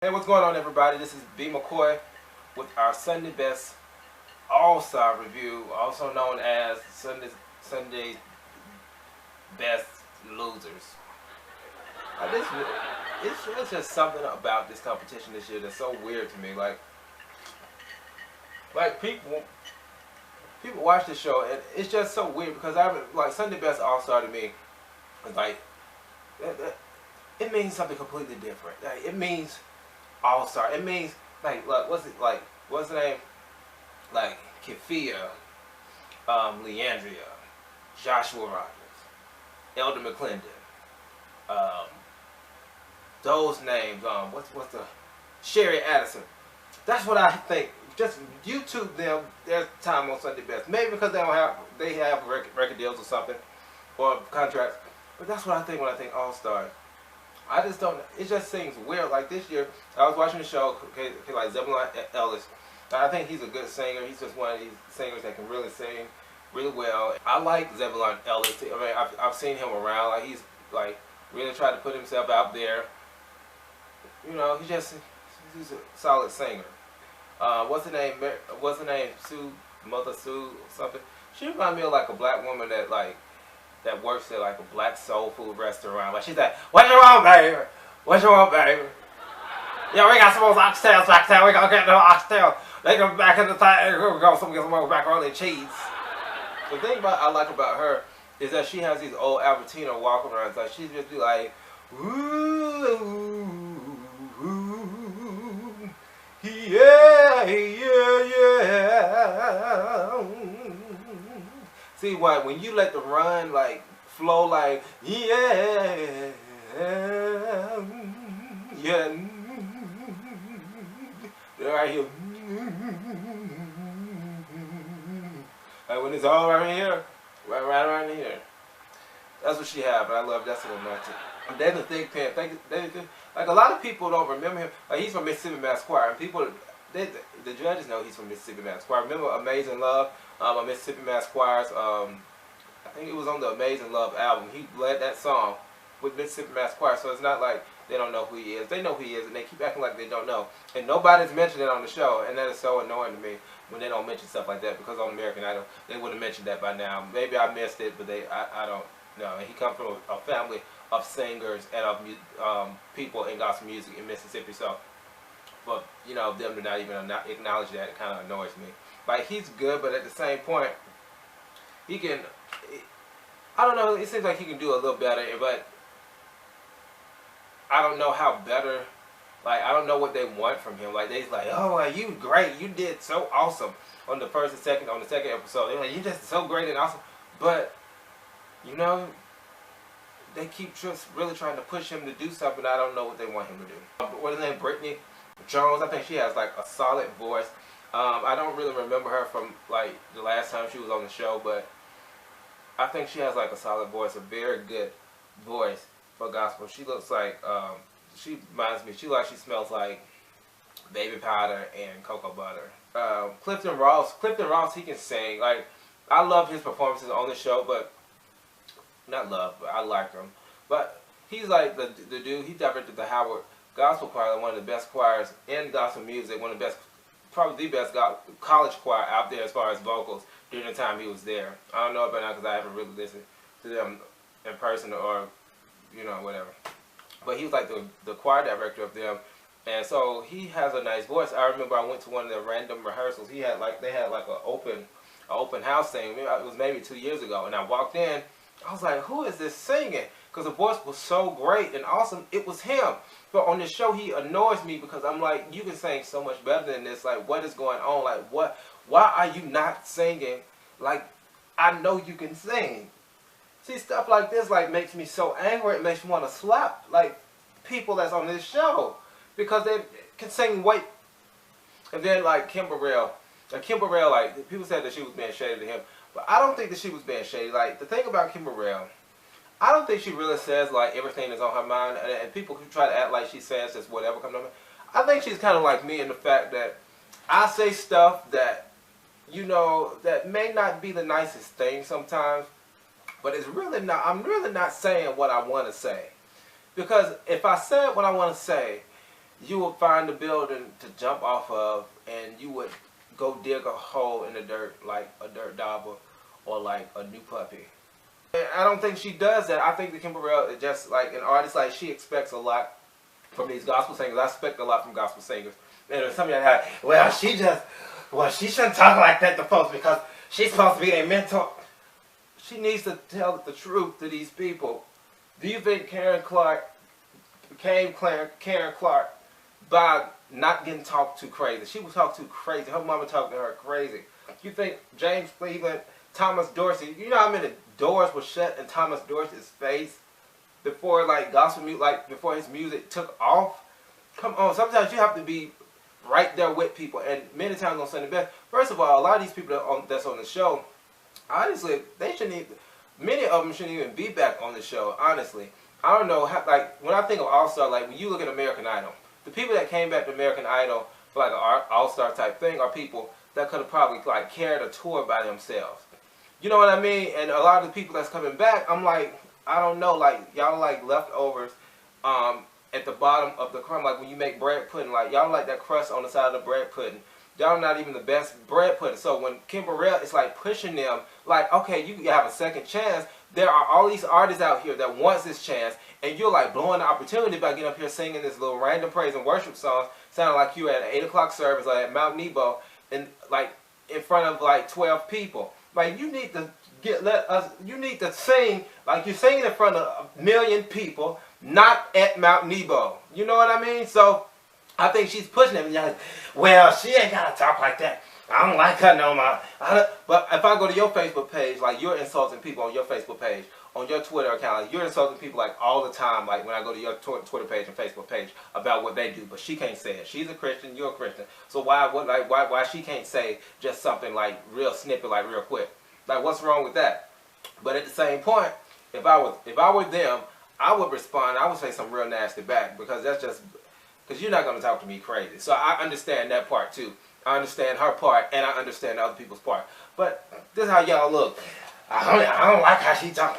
Hey, what's going on, everybody? This is B. McCoy with our Sunday Best All-Star Review, also known as Sunday Best Losers. This, it's just something about this competition this year that's so weird to me. Like people watch the show and it's just so weird because like Sunday Best All-Star to me is like it means something completely different. Like, it means All-Star. It means what's the name? Like Kefia, Leandria, Joshua Rogers, Elder McClendon. Those names. What's the Sherry Addison. That's what I think. Just YouTube them their time on Sunday Best. Maybe because they have record deals or something or contracts. But that's what I think when I think All-Star. I just don't. It just seems weird. Like this year, I was watching the show. Okay, like Zebulon Ellis. I think he's a good singer. He's just one of these singers that can really sing really well. I like Zebulon Ellis. I mean, I've seen him around. Like he's like really tried to put himself out there. You know, he's a solid singer. What's the name? What's the name? Mother Sue or something. She reminds me of like a black woman that works at like a black soul food restaurant. Like she's like, "What you want, baby? What you want, baby? Yeah, we got some more oxtails back there. We gonna get the oxtail. They go back in the thing. We're gonna get some more macaroni and cheese." The thing I like about her is that she has these old Albertina walking around. Like she's just be like, "Ooh, ooh, yeah, yeah, yeah." See what when you let the run like flow like yeah, yeah, right here. Like when it's all right here, right around here. That's what she had, but I love Jessica Romantic. Then the thing, like a lot of people don't remember him. Like he's from Mississippi Mass Choir, and the judges know he's from Mississippi Mass Choir. Remember Amazing Love, Mississippi Mass Choir's. I think it was on the Amazing Love album. He led that song with Mississippi Mass Choir, so it's not like they don't know who he is. They know who he is, and they keep acting like they don't know. And nobody's mentioned it on the show, and that is so annoying to me when they don't mention stuff like that. Because on American Idol, they would have mentioned that by now. Maybe I missed it, but I don't know. And he comes from a family of singers and of people in gospel music in Mississippi. So, but you know, them to not even acknowledge that, it kind of annoys me. Like he's good, but at the same point, he can. I don't know. It seems like he can do a little better, but I don't know how better. Like I don't know what they want from him. Like they's like, "Oh, you great. You did so awesome on the second episode." They're like, "You just so great and awesome," but you know, they keep just really trying to push him to do something. I don't know what they want him to do. What is her name? Brittany Jones. I think she has like a solid voice. I don't really remember her from like the last time she was on the show, but I think she has like a solid voice, a very good voice for gospel. She looks like she reminds me. She smells like baby powder and cocoa butter. Clifton Ross, he can sing. Like I love his performances on the show, but not love, but I like him. But he's like the dude. He directed the Howard Gospel Choir, one of the best choirs in gospel music, one of the best, probably the best college choir out there as far as vocals during the time he was there. I don't know about now because I haven't really listened to them in person or, you know, whatever. But he was like the choir director of them, and so he has a nice voice. I remember I went to one of the random rehearsals. They had like an open house thing. It was maybe 2 years ago, and I walked in. I was like, who is this singing? Because the voice was so great and awesome. It was him. But on this show, he annoys me because I'm like, you can sing so much better than this. Like, what is going on? Like, what? Why are you not singing? Like, I know you can sing. See, stuff like this like makes me so angry. It makes me want to slap like people that's on this show because they can sing way. And then like Kim Burrell, like people said that she was being shady to him. But I don't think that she was being shady. Like, the thing about Kim Burrell, I don't think she really says, like, everything that's on her mind. And people who try to act like she says just whatever comes to mind. I think she's kind of like me in the fact that I say stuff that, you know, that may not be the nicest thing sometimes. But it's really not, I'm really not saying what I want to say. Because if I said what I want to say, you would find a building to jump off of, and you would go dig a hole in the dirt like a dirt dauber or like a new puppy. And I don't think she does that. I think that Kim Burrell is just like an artist. Like, she expects a lot from these gospel singers. I expect a lot from gospel singers. And there's somebody that, well, she shouldn't talk like that to folks because she's supposed to be their mentor. She needs to tell the truth to these people. Do you think Karen Clark became Karen Clark by not getting talked to crazy? She was talked to crazy. Her mama talked to her crazy. You think James Cleveland, Thomas Dorsey, you know how many doors were shut in Thomas Dorsey's face before like gospel music, like before his music took off? Come on, sometimes you have to be right there with people, and many times on Sunday Best. First of all, a lot of these people that's on the show, honestly, they shouldn't even, many of them shouldn't even be back on the show, honestly. I don't know, how, like, when I think of All-Star, like, when you look at American Idol, the people that came back to American Idol for, like, an All-Star type thing are people that could have probably, like, carried a tour by themselves. You know what I mean? And a lot of the people that's coming back, I'm like, I don't know, like, y'all like leftovers at the bottom of the crumb. Like, when you make bread pudding, like, y'all like that crust on the side of the bread pudding. Y'all not even the best bread pudding. So when Kim Burrell is like pushing them, like, okay, you have a second chance. There are all these artists out here that wants this chance, and you're like blowing the opportunity by getting up here singing this little random praise and worship songs, sounding like you at an 8 o'clock service or at Mount Nebo, and like in front of like 12 people. Like, you need to you need to sing like you're singing in front of a million people, not at Mount Nebo. You know what I mean? So I think she's pushing them. Like, well, she ain't gotta talk like that. I don't like her no more. But if I go to your Facebook page, like, you're insulting people on your Facebook page, on your Twitter account, like, you're insulting people like all the time. Like, when I go to your Twitter page and Facebook page about what they do, but she can't say it. She's a Christian, you're a Christian. So why she can't say just something like real snippet, like real quick? Like, what's wrong with that? But at the same point, if I were them, I would respond. I would say some real nasty back, because that's just, because you're not going to talk to me crazy. So I understand that part too. I understand her part, and I understand other people's part. But this is how y'all look. I don't like how she talk.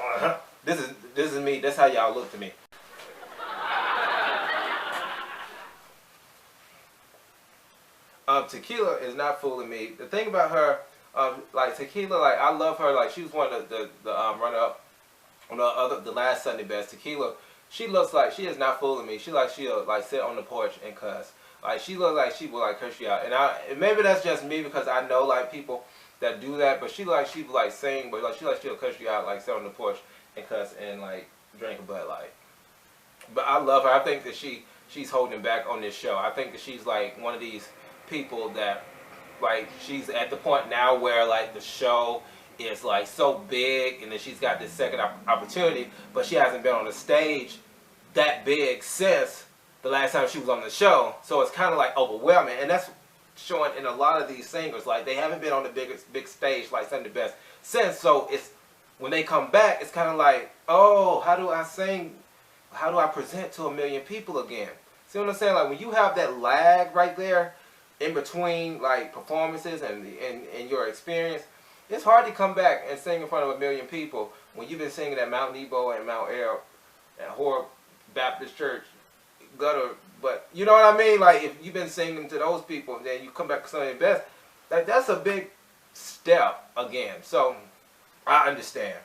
This is me. That's how y'all look to me. Tequila is not fooling me. The thing about her, like Tequila, like, I love her. Like, she was one of the runner-up on the last Sunday Best. Tequila, she looks like she is not fooling me. She'll like sit on the porch and cuss. Like, she looks like she will like curse you out. And maybe that's just me, because I know like people that do that. But she will like sing, but like she'll curse you out, like sit on the porch and cuss and like drink a Bud Light. But I love her. I think that she's holding back on this show. I think that she's like one of these people that, like, she's at the point now where like the show is like so big, and then she's got this second opportunity, but she hasn't been on the stage that big since the last time she was on the show. So it's kind of like overwhelming, and that's showing in a lot of these singers. Like, they haven't been on the big stage like Sunday Best since. So it's, when they come back, it's kind of like, oh, how do I sing? How do I present to a million people again? See what I'm saying? Like, when you have that lag right there in between like performances and your experience, it's hard to come back and sing in front of a million people when you've been singing at Mount Nebo and Mount Air at Horeb Baptist Church, gutter. But you know what I mean? Like, if you've been singing to those people and then you come back to Sunday Best, like, that's a big step again. So I understand.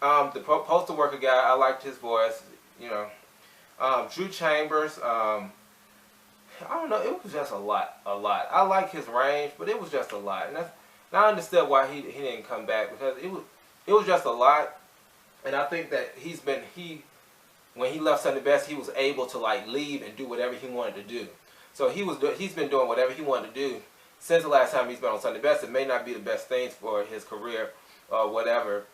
The postal worker guy, I liked his voice. You know, Drew Chambers. I don't know. It was just a lot. I like his range, but it was just a lot. And I understood why he didn't come back, because it was just a lot. And I think that when he left Sunday Best, he was able to like leave and do whatever he wanted to do. So he's been doing whatever he wanted to do since the last time he's been on Sunday Best. It may not be the best things for his career or whatever.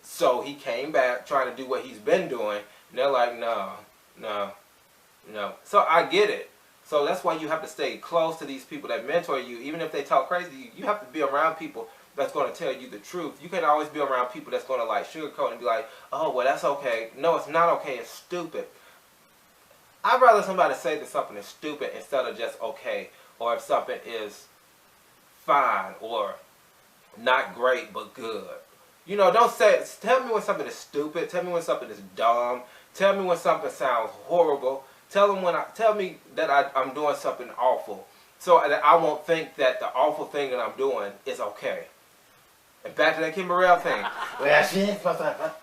So he came back trying to do what he's been doing, and they're like, no. So I get it. So that's why you have to stay close to these people that mentor you. Even if they talk crazy, you have to be around people that's going to tell you the truth. You can't always be around people that's going to like sugarcoat and be like, oh, well, that's okay. No, it's not okay. It's stupid. I'd rather somebody say that something is stupid instead of just okay, or if something is fine or not great but good. You know, don't say, tell me when something is stupid. Tell me when something is dumb. Tell me when something sounds horrible. Tell me that I'm doing something awful, so that I won't think that the awful thing that I'm doing is okay. And back to that Kim Burrell thing. Well, she ain't supposed to.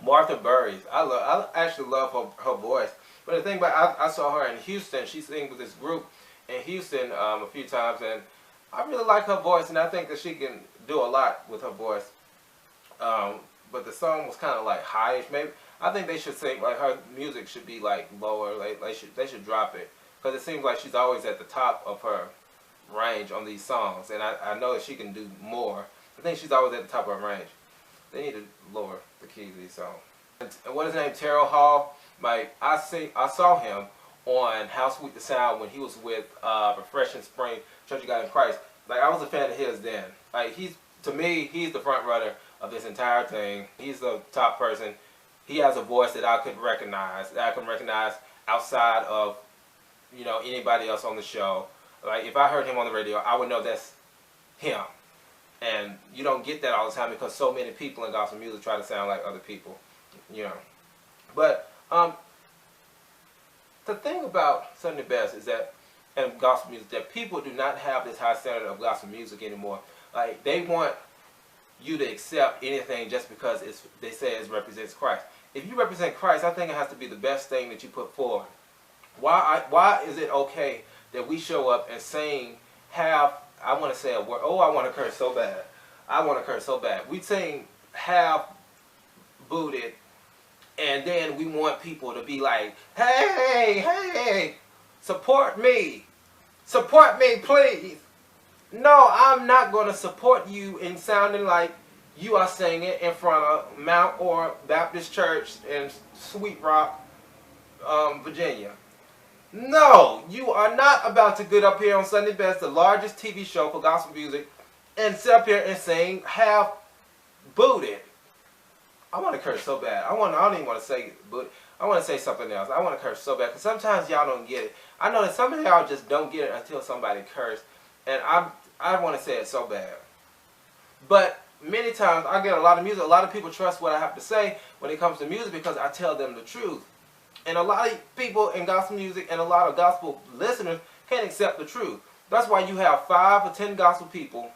Martha Burries. I actually love her voice. But the thing about I saw her in Houston. She sang with this group in Houston a few times, and I really like her voice, and I think that she can do a lot with her voice. But the song was kind of like highish. Maybe I think they should sing like her music should be like lower. Like they should drop it, because it seems like she's always at the top of her range on these songs, and I know that she can do more. I think she's always at the top of her range. They need to lower the key to these songs. And what is his name? Terrell Hall. Like I saw him on How Sweet the Sound when he was with Refreshing Spring Church of God in Christ. Like I was a fan of his then. Like to me, he's the front runner of this entire thing. He's the top person. He has a voice that I could recognize. That I can recognize outside of anybody else on the show. Like if I heard him on the radio, I would know that's him. And you don't get that all the time because so many people in gospel music try to sound like other people, But the thing about Sunday Best is that, and gospel music, that people do not have this high standard of gospel music anymore. Like they want you to accept anything just because they say it represents Christ. If you represent Christ, I think it has to be the best thing that you put forward. Why is it okay that we show up and sing I want to say a word. Oh, I want to curse so bad. I want to curse so bad. We sing half booted, and then we want people to be like, hey, support me, please. No, I'm not going to support you in sounding like you are singing in front of Mount Or Baptist Church in Sweet Rock, Virginia. No, you are not about to get up here on Sunday Best, the largest TV show for gospel music, and sit up here and sing half booted. I want to curse so bad. I don't even want to say booted. I want to say something else. I want to curse so bad because sometimes y'all don't get it. I know that some of y'all just don't get it until somebody curse, and I want to say it so bad. But many times I get a lot of music. A lot of people trust what I have to say when it comes to music because I tell them the truth. And a lot of people in gospel music and a lot of gospel listeners can't accept the truth. That's why you have 5 or 10 gospel people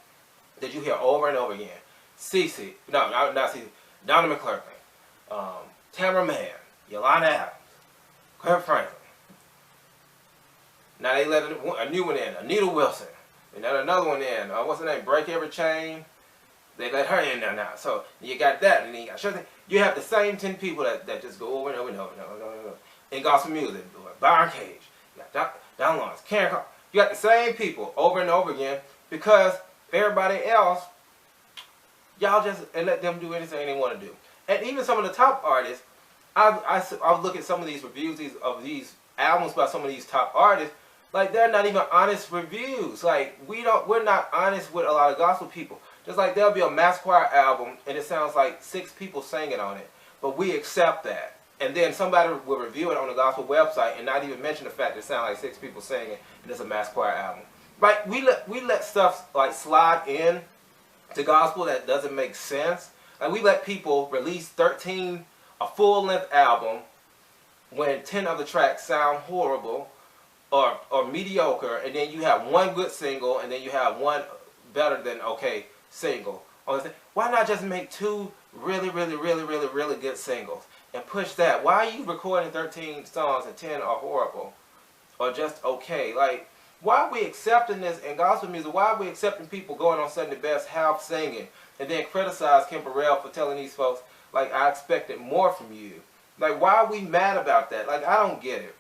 that you hear over and over again. Cece, not Cece, Donna McClurkin, Tamara Mann, Yolanda Adams, Kirk Franklin. Now they let a new one in, Anita Wilson. And then another one in, what's her name, Break Every Chain. They let her in there now. So you got that, and then you got Shirley. You have the same 10 people that just go over and over and over and over in gospel music. Byron Cage, you got Don Lawrence, Karen Carr. You got the same people over and over again because everybody else, y'all just let them do anything they want to do. And even some of the top artists, I look at some of these reviews of these albums by some of these top artists. Like they're not even honest reviews. Like we're not honest with a lot of gospel people. Just like there'll be a mass choir album and it sounds like 6 people singing on it, but we accept that. And then somebody will review it on the gospel website and not even mention the fact that it sounds like 6 people singing and it's a mass choir album. Right? We let stuff like slide in to gospel that doesn't make sense. Like we let people release a full-length album when 10 of the tracks sound horrible or mediocre, and then you have one good single and then you have one better than okay single. Why not just make 2 really good singles and push that? Why are you recording 13 songs and 10 are horrible or just okay? Like, why are we accepting this in gospel music? Why are we accepting people going on Sunday Best half singing and then criticize Kim Burrell for telling these folks, like, I expected more from you? Like, why are we mad about that? Like, I don't get it.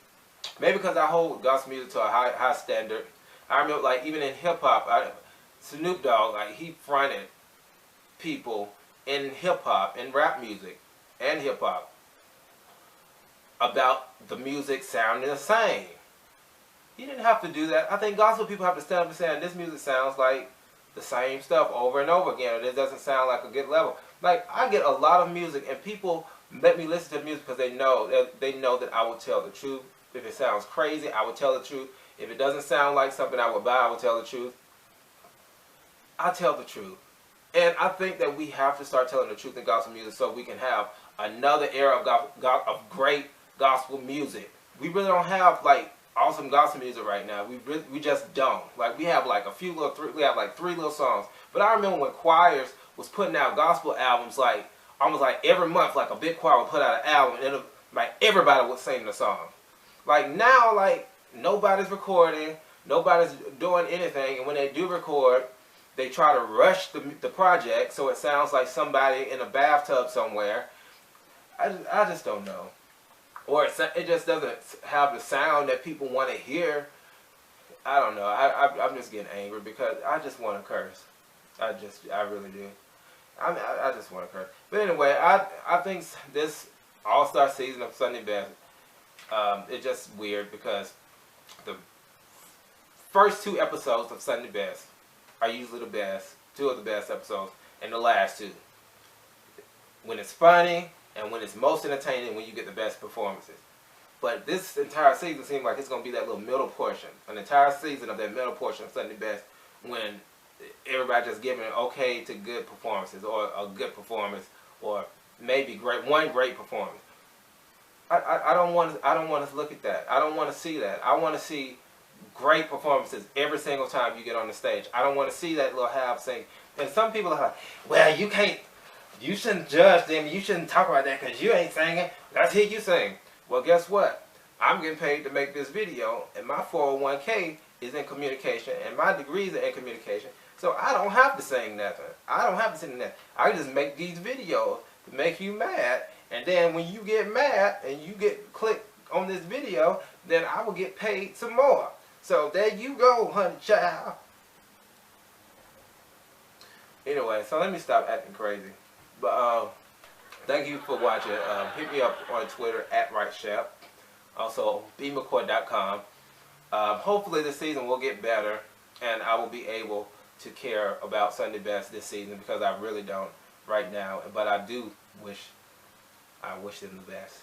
Maybe because I hold gospel music to a high standard. I remember, like, even in hip-hop, Snoop Dogg, like, he fronted people in hip-hop, in rap music, and hip-hop about the music sounding the same. He didn't have to do that. I think gospel people have to stand up and say, this music sounds like the same stuff over and over again, or this doesn't sound like a good level. Like, I get a lot of music, and people let me listen to music because they know that I will tell the truth. If it sounds crazy, I will tell the truth. If it doesn't sound like something I would buy, I will tell the truth. I tell the truth. And I think that we have to start telling the truth in gospel music so we can have another era of great gospel music. We really don't have like awesome gospel music right now. We just don't. Like we have like we have like 3 little songs. But I remember when choirs was putting out gospel albums like almost like every month, like a big choir would put out an album and like everybody would sing the song. Like now, like nobody's recording, nobody's doing anything, and when they do record, they try to rush the project so it sounds like somebody in a bathtub somewhere. I just don't know. Or it just doesn't have the sound that people want to hear. I don't know. I'm just getting angry because I just want to curse. I really do. I just want to curse. But anyway, I think this All-Star season of Sunday Best, it's just weird because the first 2 episodes of Sunday Best are usually the best, 2 of the best episodes, and the last 2. When it's funny and when it's most entertaining, when you get the best performances. But this entire season seems like it's going to be that little middle portion, an entire season of that middle portion of Sunday Best, when everybody just giving an okay to good performances, or a good performance, or maybe one great performance. I don't want to look at that. I don't want to see that. I want to see great performances every single time you get on the stage. I don't want to see that little half sing. And some people are like, well, you shouldn't judge them. You shouldn't talk about that because you ain't singing. Let's hear you sing. Well, guess what? I'm getting paid to make this video, and my 401k is in communication, and my degrees are in communication. So I don't have to sing nothing. I don't have to sing nothing. I just make these videos to make you mad, and then when you get mad and you get clicked on this video, then I will get paid some more. So there you go, honey child. Anyway, so let me stop acting crazy. But thank you for watching. Hit me up on Twitter @RightShep. Also, bmccoy.com. Hopefully this season will get better, and I will be able to care about Sunday Best this season, because I really don't right now. But I wish them the best.